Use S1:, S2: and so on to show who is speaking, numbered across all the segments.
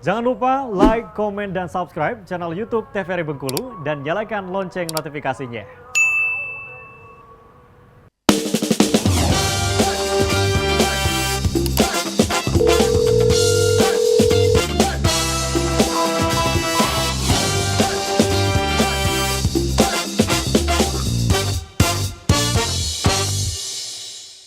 S1: Jangan lupa like, komen, dan subscribe channel YouTube TVRI Bengkulu dan nyalakan lonceng notifikasinya.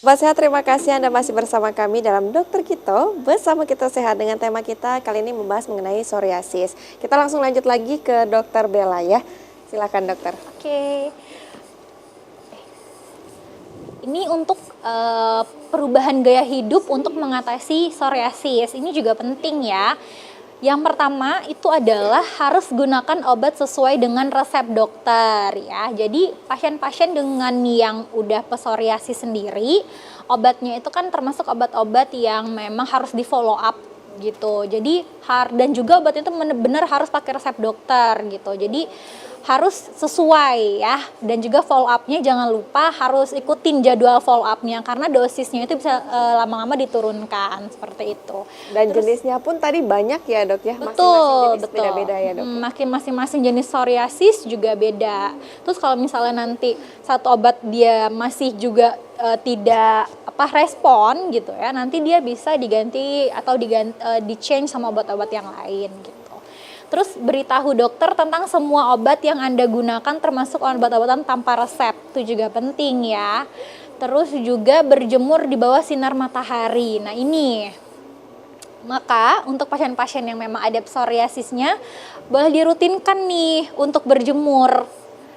S2: Sobat Sehat, terima kasih Anda masih bersama kami dalam Dokter Kito. Bersama Kita Sehat dengan tema kita kali ini membahas mengenai psoriasis. Kita langsung lanjut lagi ke Dokter Bella ya. Silakan dokter.
S3: Oke. Ini untuk perubahan gaya hidup untuk mengatasi psoriasis. Ini juga penting ya. Yang pertama itu adalah harus gunakan obat sesuai dengan resep dokter ya. Jadi pasien-pasien dengan yang udah psoriasis sendiri, obatnya itu kan termasuk obat-obat yang memang harus di follow up gitu. Jadi dan juga obat itu benar-benar harus pakai resep dokter gitu. Jadi harus sesuai ya, dan juga follow up-nya jangan lupa harus ikutin jadwal follow up-nya karena dosisnya itu bisa lama-lama diturunkan seperti itu.
S2: Dan jenisnya pun tadi banyak ya dok ya,
S3: Betul,
S2: masing-masing jenis beda-beda ya dok.
S3: Masing-masing jenis psoriasis juga beda. Terus kalau misalnya nanti satu obat dia masih juga tidak respon gitu ya, nanti dia bisa diganti atau di change sama obat-obat yang lain gitu. Terus beritahu dokter tentang semua obat yang Anda gunakan termasuk obat-obatan tanpa resep, itu juga penting ya. Terus juga berjemur di bawah sinar matahari. Nah ini, maka untuk pasien-pasien yang memang ada psoriasisnya boleh dirutinkan nih untuk berjemur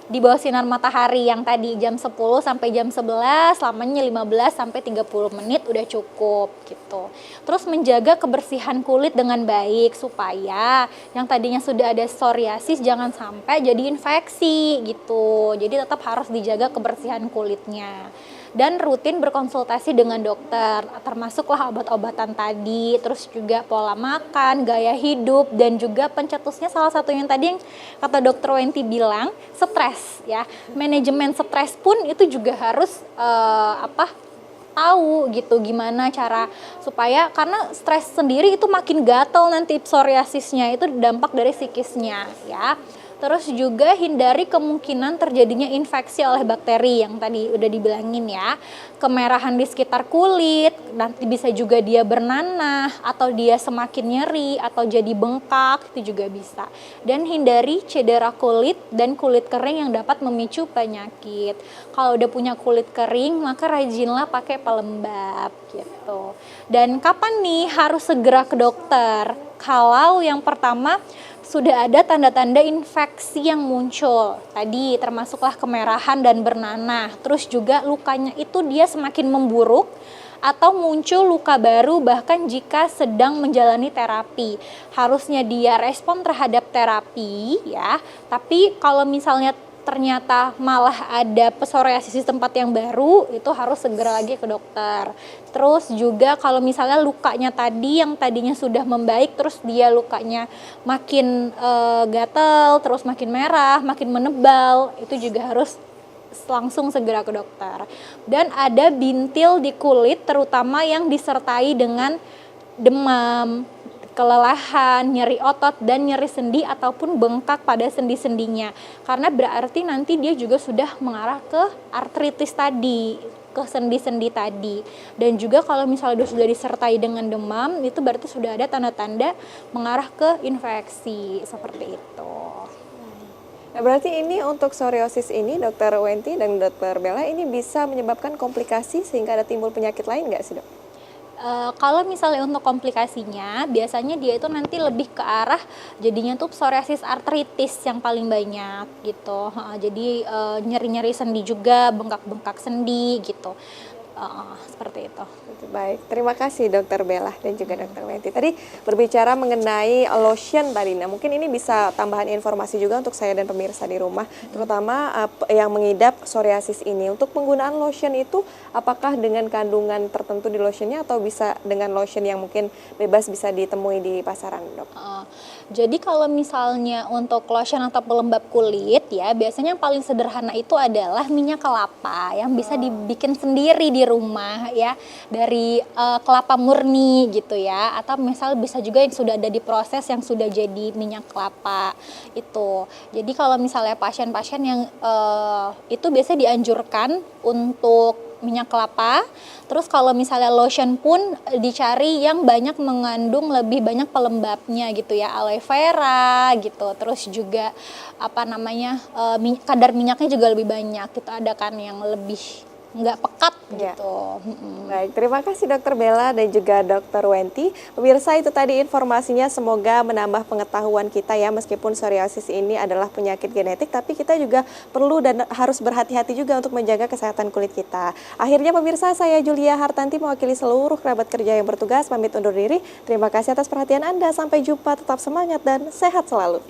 S3: di bawah sinar matahari yang tadi jam 10 sampai jam 11, lamanya 15 sampai 30 menit udah cukup gitu. Terus menjaga kebersihan kulit dengan baik supaya yang tadinya sudah ada psoriasis jangan sampai jadi infeksi gitu. Jadi tetap harus dijaga kebersihan kulitnya. Dan rutin berkonsultasi dengan dokter, termasuklah obat-obatan tadi, terus juga pola makan, gaya hidup, dan juga pencetusnya salah satu yang tadi yang kata dokter Wenti bilang, stres ya. Manajemen stres pun itu juga harus tahu gitu gimana cara supaya, karena stres sendiri itu makin gatal nanti psoriasisnya, itu dampak dari psikisnya ya. Terus juga hindari kemungkinan terjadinya infeksi oleh bakteri yang tadi udah dibilangin ya. Kemerahan di sekitar kulit, nanti bisa juga dia bernanah atau dia semakin nyeri atau jadi bengkak, itu juga bisa. Dan hindari cedera kulit dan kulit kering yang dapat memicu penyakit. Kalau udah punya kulit kering, maka rajinlah pakai pelembab gitu. Dan kapan nih harus segera ke dokter? Kalau yang pertama sudah ada tanda-tanda infeksi yang muncul. Tadi termasuklah kemerahan dan bernanah. Terus juga lukanya itu dia semakin memburuk atau muncul luka baru bahkan jika sedang menjalani terapi. Harusnya dia respon terhadap terapi ya. Tapi kalau misalnya ternyata malah ada psoriasis di tempat yang baru, itu harus segera lagi ke dokter. Terus juga kalau misalnya lukanya tadi yang tadinya sudah membaik, terus dia lukanya makin gatal, terus makin merah, makin menebal, itu juga harus langsung segera ke dokter. Dan ada bintil di kulit terutama yang disertai dengan demam, kelelahan, nyeri otot, dan nyeri sendi ataupun bengkak pada sendi-sendinya. Karena berarti nanti dia juga sudah mengarah ke artritis tadi, ke sendi-sendi tadi. Dan juga kalau misalnya sudah disertai dengan demam, itu berarti sudah ada tanda-tanda mengarah ke infeksi, seperti itu.
S2: Nah, berarti ini untuk psoriasis ini dokter Wenti dan dokter Bella ini bisa menyebabkan komplikasi sehingga ada timbul penyakit lain nggak sih dok?
S3: Kalau misalnya untuk komplikasinya, biasanya dia itu nanti lebih ke arah jadinya tuh psoriasis artritis yang paling banyak gitu. Jadi nyeri-nyeri sendi juga, bengkak-bengkak sendi gitu. Seperti itu.
S2: Baik, terima kasih dokter Bella dan juga dokter Wenti. Tadi berbicara mengenai lotion tadi, nah mungkin ini bisa tambahan informasi juga untuk saya dan pemirsa di rumah, terutama yang mengidap psoriasis ini. Untuk penggunaan lotion itu, apakah dengan kandungan tertentu di lotionnya atau bisa dengan lotion yang mungkin bebas bisa ditemui di pasaran dok?
S3: Jadi kalau misalnya untuk lotion atau pelembab kulit ya, biasanya yang paling sederhana itu adalah minyak kelapa yang bisa dibikin sendiri di rumah ya, dari kelapa murni gitu ya, atau misal bisa juga yang sudah ada diproses yang sudah jadi minyak kelapa itu. Jadi kalau misalnya pasien-pasien yang itu biasanya dianjurkan untuk minyak kelapa. Terus kalau misalnya lotion pun dicari yang banyak mengandung lebih banyak pelembabnya gitu ya, aloe vera gitu. Terus juga apa namanya kadar minyaknya juga lebih banyak. Gitu ada kan yang lebih nggak pekat
S2: Ya.
S3: gitu.
S2: Baik, terima kasih Dokter Bella dan juga Dokter Wenti. Pemirsa, itu tadi informasinya, semoga menambah pengetahuan kita ya, meskipun psoriasis ini adalah penyakit genetik, tapi kita juga perlu dan harus berhati-hati juga untuk menjaga kesehatan kulit kita. Akhirnya pemirsa, saya Julia Hartanti mewakili seluruh kerabat kerja yang bertugas pamit undur diri. Terima kasih atas perhatian Anda, sampai jumpa, tetap semangat dan sehat selalu.